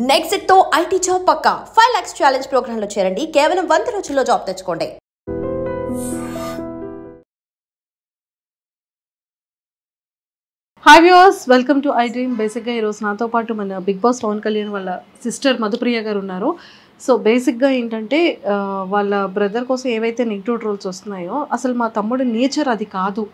Next తో IT job పక్కా 5 lakhs challenge program లో చేరండి. కేవలం 100 రోజుల్లో జాబ్ తెచ్చుకోండి. Hi viewers, welcome to iDream. బేసిక్గా ఈరోజు నాతో పాటు మన బిగ్ బాస్ పవన్ కళ్యాణ్ వాళ్ళ సిస్టర్ మధుప్రియ గారు ఉన్నారు. సో బేసిక్గా ఏంటంటే వాళ్ళ బ్రదర్ కోసం ఏవైతే నెగిటివ్ ట్రోల్స్ వస్తున్నాయో అసలు మా తమ్ముడి నేచర్ అది కాదు,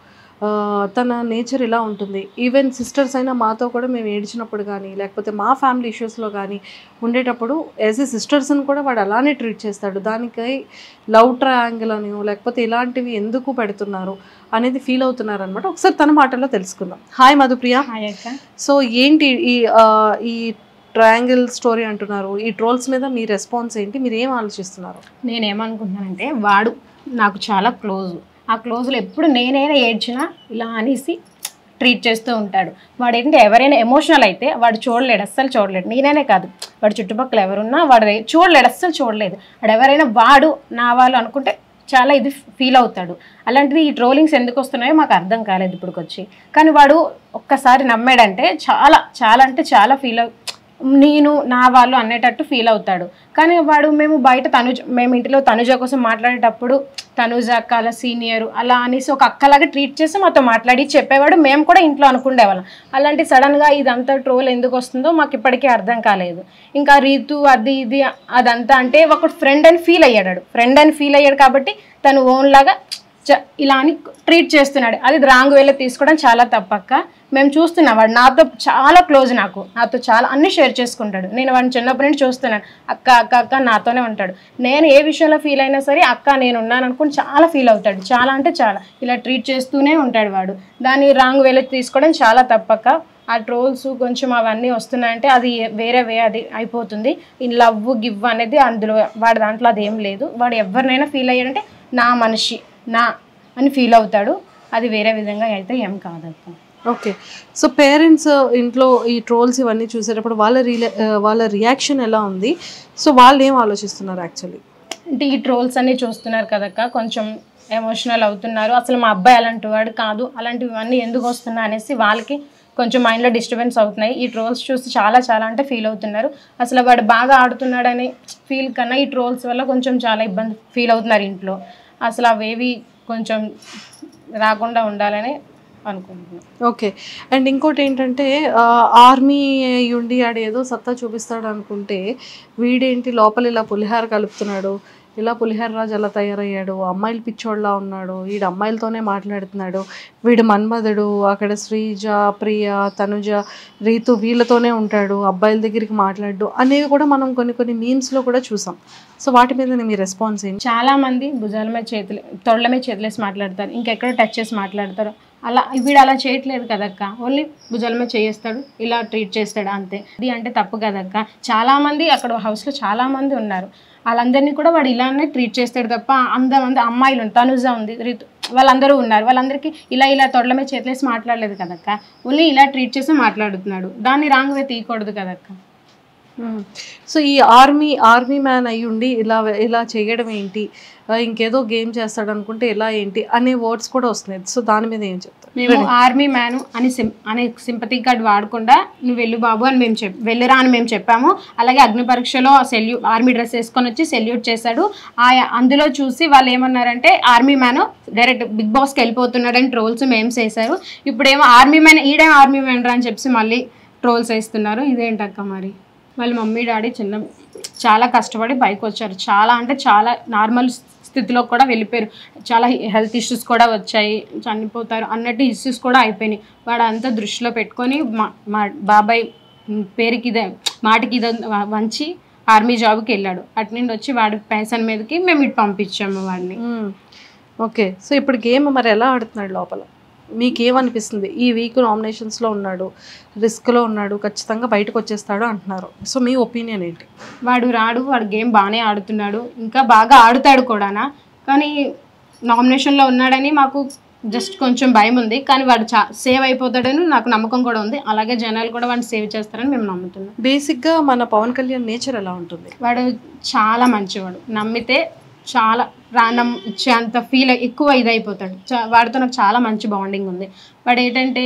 తన నేచర్ ఇలా ఉంటుంది. ఈవెన్ సిస్టర్స్ అయినా మాతో కూడా మేము ఏడ్చినప్పుడు కానీ లేకపోతే మా ఫ్యామిలీ ఇష్యూస్లో కానీ ఉండేటప్పుడు యాజ్ ఏ సిస్టర్స్ని కూడా వాడు అలానే ట్రీట్ చేస్తాడు. దానికై లవ్ ట్రయాంగిల్ అని లేకపోతే ఇలాంటివి ఎందుకు పెడుతున్నారు అనేది ఫీల్ అవుతున్నారు అనమాట. ఒకసారి తన మాటల్లో తెలుసుకుందాం. హాయ్ మధుప్రియ. హాయ్ అక్క. సో ఏంటి ఈ ట్రయాంగిల్ స్టోరీ అంటున్నారు, ఈ ట్రోల్స్ మీద మీ రెస్పాన్స్ ఏంటి, మీరు ఏం ఆలోచిస్తున్నారు? నేనేమనుకుంటున్నానంటే వాడు నాకు చాలా క్లోజ్. ఆ క్లోజ్లో ఎప్పుడు నేనైనా ఏడ్చినా ఇలా అనేసి ట్రీట్ చేస్తూ ఉంటాడు. వాడు ఏంటంటే ఎవరైనా ఎమోషనల్ అయితే వాడు చూడలేడు, అస్సలు చూడలేడు. నేనైనా కాదు, వాడు చుట్టుపక్కల ఎవరున్నా వాడు చూడలేడు, అస్సలు చూడలేదు. వాడు ఎవరైనా వాడు నా వాళ్ళు అనుకుంటే చాలా ఇది ఫీల్ అవుతాడు. అలాంటిది ఈ ట్రోలింగ్స్ ఎందుకు వస్తున్నాయో మాకు అర్థం కాలేదు ఇప్పటికొచ్చి. కానీ వాడు ఒక్కసారి నమ్మాడంటే చాలా చాలా అంటే చాలా నేను నా వాళ్ళు అనేటట్టు ఫీల్ అవుతాడు. కానీ వాడు మేము బయట మేము ఇంటిలో తనుజ కోసం మాట్లాడేటప్పుడు తనుజ అక్క అలా సీనియర్ అలా అనేసి ఒక అక్కలాగా ట్రీట్ చేసి మాతో మాట్లాడి చెప్పేవాడు. మేము కూడా ఇంట్లో అనుకునేవాళ్ళం. అలాంటి సడన్గా ఇదంతా ట్రోల్ ఎందుకు వస్తుందో మాకు ఇప్పటికీ అర్థం కాలేదు. ఇంకా రీతు అది ఇది అదంతా అంటే ఒక ఫ్రెండ్ అని ఫీల్ అయ్యాడు కాబట్టి తను ఓన్ లాగా ఇలా అని ట్రీట్ చేస్తున్నాడు. అది రాంగ్ వేలో తీసుకోవడం చాలా తప్పక్క. మేము చూస్తున్నాం, వాడు నాతో చాలా క్లోజ్, నాతో చాలా అన్ని షేర్ చేసుకుంటాడు. నేను వాడిని చిన్నప్పటి నుంచి చూస్తున్నాను. అక్క అక్క అక్క నాతోనే ఉంటాడు. నేను ఏ విషయంలో ఫీల్ అయినా సరే అక్క నేను ఉన్నాను అనుకుని చాలా ఫీల్ అవుతాడు. చాలా అంటే చాలా ఇలా ట్రీట్ చేస్తూనే ఉంటాడు వాడు. దాన్ని రాంగ్ వేలో తీసుకోవడం చాలా తప్పక్క. ఆ ట్రోల్స్ కొంచెం అవన్నీ వస్తున్నాయంటే అది వేరే అది అయిపోతుంది. ఈ లవ్ గివ్ అనేది అందులో వాడి దాంట్లో అదేం లేదు. వాడు ఎవరినైనా ఫీల్ అయ్యాడంటే నా మనిషి నా అని ఫీల్ అవుతాడు. అది వేరే విధంగా అయితే ఏం కాదక్క. ఓకే. సో పేరెంట్స్ ఇంట్లో ఈ ట్రోల్స్ ఇవన్నీ చూసేటప్పుడు వాళ్ళ రియాక్షన్ ఎలా ఉంది? సో వాళ్ళు ఏం ఆలోచిస్తున్నారు యాక్చువల్లీ? అంటే ఈ ట్రోల్స్ అన్నీ చూస్తున్నారు కదక్క, కొంచెం ఎమోషనల్ అవుతున్నారు. అసలు మా అబ్బాయి అలాంటి వాడు కాదు, అలాంటివన్నీ ఎందుకు వస్తున్నాయి అనేసి వాళ్ళకి కొంచెం మైండ్లో డిస్టర్బెన్స్ అవుతున్నాయి. ఈ ట్రోల్స్ చూసి చాలా చాలా అంటే ఫీల్ అవుతున్నారు. అసలు వాడు బాగా ఆడుతున్నాడని ఫీల్ కన్నా ఈ ట్రోల్స్ వల్ల కొంచెం చాలా ఇబ్బంది ఫీల్ అవుతున్నారు ఇంట్లో. అసలు అవేవి కొంచెం రాకుండా ఉండాలని అనుకుంటున్నాను. ఓకే. అండ్ ఇంకోటి ఏంటంటే ఆర్మీ ఉండి ఆడేదో సత్తా చూపిస్తాడు అనుకుంటే వీడేంటి లోపల ఇలా పులిహార కలుపుతున్నాడు, ఇలా పులిహార రాజు అలా తయారయ్యాడు, అమ్మాయిలు పిచ్చోళ్ళలా ఉన్నాడు, వీడు అమ్మాయిలతోనే మాట్లాడుతున్నాడు, వీడు మన్మధుడు, అక్కడ శ్రీజ, ప్రియ, తనుజ, రీతు వీళ్ళతోనే ఉంటాడు, అబ్బాయిల దగ్గరికి మాట్లాడు అనేవి కూడా మనం కొన్ని మీమ్స్లో కూడా చూసాం. సో వాటి మీద మీ రెస్పాన్స్ ఏంటి? చాలా మంది భుజాల మీద తొడల మీద చేతులేసి మాట్లాడతారు, ఇంకెక్కడో టచ్ చేసి మాట్లాడతారు. అలా వీడు అలా చేయట్లేదు కదక్క, ఓన్లీ భుజాల మీద చేస్తాడు, ఇలా ట్రీట్ చేస్తాడు అంతే. ఇది అంటే తప్పు కదక్క. చాలామంది అక్కడ హౌస్లో చాలామంది ఉన్నారు, వాళ్ళందరినీ కూడా వాడు ఇలానే ట్రీట్ చేస్తాడు తప్ప అంతమంది అమ్మాయిలు తనుజ ఉంది, రీతు వాళ్ళందరూ ఉన్నారు, వాళ్ళందరికీ ఇలా తొడల మీద చేతులేసి మాట్లాడలేదు కదక్క. ఓన్లీ ఇలా ట్రీట్ చేసి మాట్లాడుతున్నాడు. దాన్ని రాంగ్ వే తీయకూడదు కదక్క. సో ఈ ఆర్మీ మ్యాన్ అయ్యి ఉండి ఇలా చేయడం ఏంటి, ఇంకేదో గేమ్ చేస్తాడు అనుకుంటే ఇలా ఏంటి అనే వర్డ్స్ కూడా వస్తున్నాయి. సో దాని మీద ఏం చెప్తారు? మేము ఆర్మీ మ్యాన్ అనే సింపతి కార్డ్ వాడకుండా నువ్వు వెళ్ళు బాబు అని మేము వెళ్ళురా అని మేము చెప్పాము. అలాగే అగ్ని పరీక్షలో ఆర్మీ డ్రెస్ వేసుకొని వచ్చి సెల్యూట్ చేశాడు. అందులో చూసి వాళ్ళు ఏమన్నారంటే ఆర్మీ మ్యాన్ డైరెక్ట్ బిగ్ బాస్కి వెళ్ళిపోతున్నాడని ట్రోల్స్ మేము చేశారు. ఇప్పుడేమో ఆర్మీ మ్యాన్ రా అని చెప్పి మళ్ళీ ట్రోల్స్ వేస్తున్నారు. ఇదేంటక్క మరి? వాళ్ళ మమ్మీ డాడీ చాలా కష్టపడి పైకి వచ్చారు. చాలా అంటే చాలా నార్మల్ స్థితిలో కూడా వెళ్ళిపోయారు. చాలా హెల్త్ ఇష్యూస్ కూడా వచ్చాయి, చనిపోతారు అన్నట్టు ఇష్యూస్ కూడా అయిపోయినాయి. వాడు అంతా దృష్టిలో పెట్టుకొని మా బాబాయ్ మాటికి వంచి ఆర్మీ జాబ్కి వెళ్ళాడు. అటు నుండి వచ్చి వాడి పెన్షన్ మీదకి మేము ఇటు పంపించాము వాడిని. ఓకే. సో ఇప్పుడు గేమ్ మరి ఎలా ఆడుతున్నాడు లోపల? మీకేమనిపిస్తుంది? ఈ వీక్ నామినేషన్స్లో ఉన్నాడు, రిస్క్లో ఉన్నాడు, ఖచ్చితంగా బయటకు వచ్చేస్తాడు అంటున్నారు. సో మీ ఒపీనియన్ ఏంటి? వాడు గేమ్ బాగానే ఆడుతున్నాడు, ఇంకా బాగా ఆడుతాడు కూడానా. కానీ నామినేషన్లో ఉన్నాడని మాకు జస్ట్ కొంచెం భయం ఉంది. కానీ వాడు సేవ్ అయిపోతాడని నాకు నమ్మకం కూడా ఉంది. అలాగే జనాలు కూడా వాడిని సేవ్ చేస్తారని మేము నమ్ముతున్నాం. బేసిక్గా మన పవన్ కళ్యాణ్ నేచర్ ఎలా ఉంటుంది? వాడు చాలా మంచివాడు, నమ్మితే చాలా ప్రాణం ఇచ్చేంత ఫీల్ ఎక్కువ ఇదైపోతాడు. వాడితో నాకు చాలా మంచి బాండింగ్ ఉంది. వాడు ఏంటంటే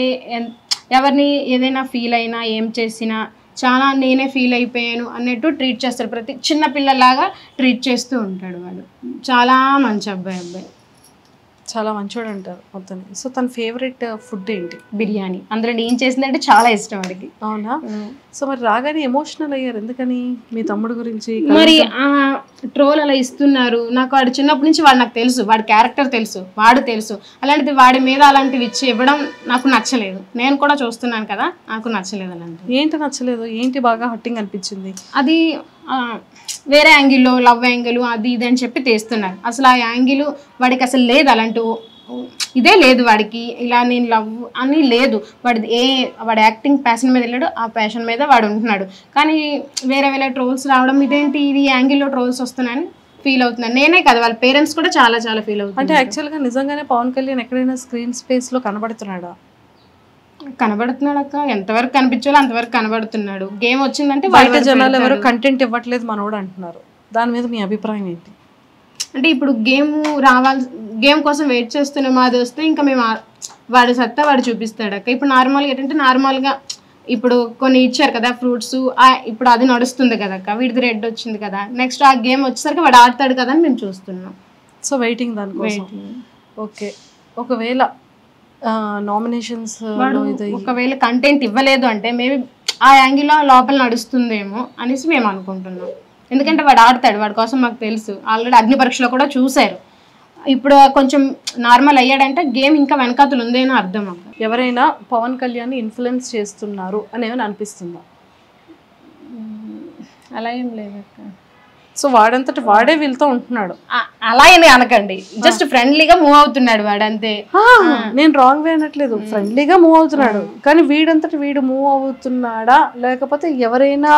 ఎవరిని ఏదైనా ఫీల్ అయినా ఏం చేసినా చాలా నేనే ఫీల్ అయిపోయాను అన్నట్టు ట్రీట్ చేస్తాడు. ప్రతి చిన్న పిల్లలాగా ట్రీట్ చేస్తూ ఉంటాడు వాడు. చాలా మంచి అబ్బాయి. చాలా మంచోడు అంటారు మొత్తం. సో తన ఫేవరెట్ ఫుడ్ ఏంటి? బిర్యానీ. అందులో నేను చేసిందంటే చాలా ఇష్టం వాడికి. అవునా? సో మరి రాగానే ఎమోషనల్ అయ్యారు ఎందుకని? మీ తమ్ముడు గురించి మరి ట్రోల్ అలా ఇస్తున్నారు. నాకు వాడు చిన్నప్పటి నుంచి వాడు నాకు తెలుసు, వాడి క్యారెక్టర్ తెలుసు, వాడు తెలుసు. అలాంటిది వాడి మీద అలాంటివి ఇచ్చి ఇవ్వడం నాకు నచ్చలేదు. నేను కూడా చూస్తున్నాను కదా, నాకు నచ్చలేదు. అలాంటివి ఏంటి నచ్చలేదు? ఏంటి బాగా హట్టింగ్ అనిపించింది? అది వేరే యాంగిల్లో లవ్ యాంగిల్ అది ఇది అని చెప్పి తీస్తున్నారు. అసలు ఆ యాంగిల్ వాడికి అసలు లేదు, అలాంటి ఇదే లేదు వాడికి. ఇలా నేను లవ్ అని లేదు వాడి యాక్టింగ్ ప్యాషన్ మీద వెళ్ళాడు, ఆ ప్యాషన్ మీద వాడు ఉంటున్నాడు. కానీ వేరే ట్రోల్స్ రావడం ఇదేంటి, ఇది యాంగిల్లో ట్రోల్స్ వస్తున్నాయని ఫీల్ అవుతున్నాను. నేనే కదా, వాళ్ళ పేరెంట్స్ కూడా చాలా చాలా ఫీల్ అవుతుంది. అంటే యాక్చువల్గా నిజంగానే పవన్ కళ్యాణ్ ఎక్కడైనా స్క్రీన్ స్పేస్లో కనబడుతున్నాడా? కనబడుతున్నాడు అక్క, ఎంతవరకు కనిపించాలో అంతవరకు కనబడుతున్నాడు. గేమ్ వచ్చిందంటే బయట జనాలు ఎవరు కంటెంట్ ఇవ్వట్లేదు మనోడు అంటున్నారు. దాని మీద మీ అభిప్రాయం ఏంటి? అంటే ఇప్పుడు గేమ్ కోసం వెయిట్ చేస్తున్నాం, అది వస్తే ఇంకా మేము వాడు సత్తా వాడు చూపిస్తాడు అక్క. ఇప్పుడు నార్మల్గా ఏంటంటే నార్మల్గా ఇప్పుడు కొన్ని ఇచ్చారు కదా ఫ్రూట్స్, ఇప్పుడు అది నడుస్తుంది కదా అక్క, వీడిది రెడ్ వచ్చింది కదా, నెక్స్ట్ ఆ గేమ్ వచ్చేసరికి వాడు ఆడతాడు కదా అని మేము చూస్తున్నాం. సో వెయిటింగ్ దానికోసం. ఓకే, ఒకవేళ నామినేషన్స్ ఒకవేళ కంటెంట్ ఇవ్వలేదు అంటే మేబీ ఆ యాంగిల్లో లోపల నడుస్తుందేమో అనేసి మేము అనుకుంటున్నాం. ఎందుకంటే వాడు ఆడతాడు, వాడి కోసం మాకు తెలుసు. ఆల్రెడీ అగ్ని పరీక్షలో కూడా చూశారు. ఇప్పుడు కొంచెం నార్మల్ అయ్యాడంటే గేమ్ ఇంకా వెనకాతలు ఉందేనో అర్థం. మాకు ఎవరైనా పవన్ కళ్యాణ్ ఇన్ఫ్లుయెన్స్ చేస్తున్నారు అని ఏమైనా అనిపిస్తుందా? అలా ఏం లేదక్క. సో వాడంతట వాడే వీళ్ళతో ఉంటున్నాడు అలా ఏమి అనకండి, జస్ట్ ఫ్రెండ్లీగా మూవ్ అవుతున్నాడు వాడు అంతే. నేను రాంగ్ వే అనట్లేదు, ఫ్రెండ్లీగా మూవ్ అవుతున్నాడు. కానీ వీడంతట వీడు మూవ్ అవుతున్నాడా లేకపోతే ఎవరైనా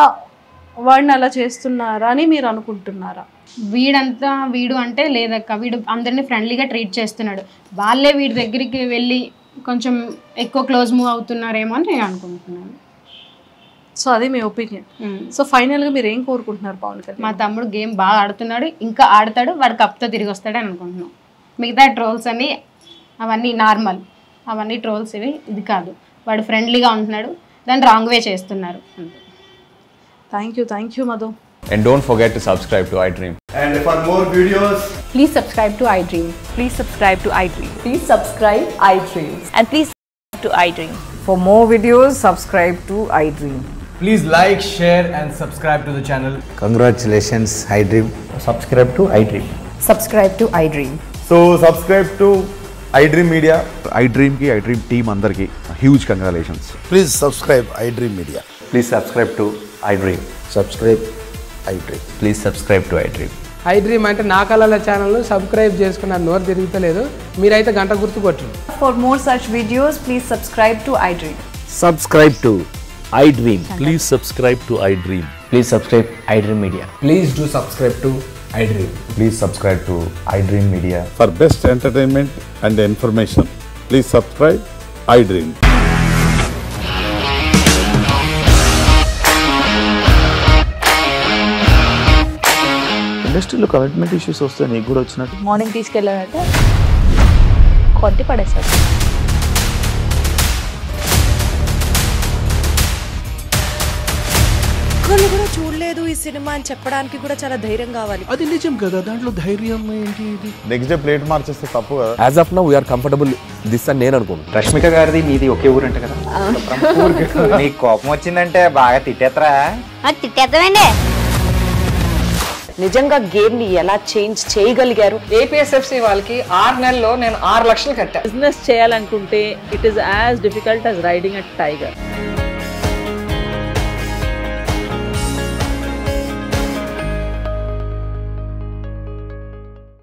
వాడిని అలా చేస్తున్నారా అని మీరు అనుకుంటున్నారా? వీడు అంటే లేదక్క, వీడు అందరినీ ఫ్రెండ్లీగా ట్రీట్ చేస్తున్నాడు. వాళ్ళే వీడి దగ్గరికి వెళ్ళి కొంచెం ఎక్కువ క్లోజ్ మూవ్ అవుతున్నారేమో అని నేను అనుకుంటున్నాను. సో అది మీ ఒపీనియన్. సో ఫైనల్గా మీరు ఏం కోరుకుంటున్నారు పవన్ కళ్యాణ్? మా తమ్ముడు గేమ్ బాగా ఆడుతున్నాడు, ఇంకా ఆడతాడు, వాడు కప్తో తిరిగి వస్తాడని అనుకుంటున్నాం. మిగతా ట్రోల్స్ అవన్నీ నార్మల్, అవన్నీ ట్రోల్స్ ఇది కాదు. వాడు ఫ్రెండ్లీగా ఉంటున్నాడు, దాన్ని రాంగ్ వే చేస్తున్నారు. Thank you Madhu. And don't forget to subscribe to iDream. And for more videos, please subscribe to iDream. Please subscribe to iDream. Please subscribe iDream. And please subscribe to iDream. For more videos, subscribe to iDream. please like, share and subscribe to the channel. Congratulations, iDream. Subscribe to iDream. Subscribe to iDream. So subscribe to iDream Media. iDream ki iDream team andarki huge congratulations. Please subscribe iDream Media. Please subscribe to iDream. Subscribe iDream. Please subscribe to iDream. iDream అంటే నా కళల channel subscribe చేసుకున్నారు, నోరు తిరుగుతలేదు, మీరైతే గంట గుర్తు కొట్టండి. For more such videos, please subscribe to iDream. Subscribe to iDream. Please subscribe to iDream. Please subscribe iDream Media. Please do subscribe to iDream. Please subscribe to iDream Media. For best entertainment and information, please subscribe iDream. ఇండస్ట్రీలో commitment issues వస్తే నీకు కూడా వచ్చినట్టు morning తీసుకెళ్ళాడంటే కొట్టి పడేశాడు. ఒక్కళ్ళు కూడా చూడలేదు ఈ సినిమా అని చెప్పడానికి కూడా చాలా ధైర్యం కావాలి. అది నిజం కదా, దాంట్లో ధైర్యం ఏంటి? ఇది నెక్స్ట్ డే ప్లేట్ మార్చేస్తే తప్పు కదా. As of now we are comfortable this అని నేను అనుకుంటున్నాను. రష్మిక గారిది మీది ఒకే ఊరు అంటే కదా. నీకు కోపం వచ్చిందంటే బాగా తిట్టేత్తరా? తిట్టేద్దామండి. నిజంగా గేమ్ ని ఎలా చేంజ్ చేయగలిగారు? ఏపీఎస్ఎఫ్సి వాళ్ళకి 6 నెలల్లో నేను 6 లక్షలు కట్టా. బిజినెస్ చేయాలనుకుంటే it is as difficult as riding a tiger.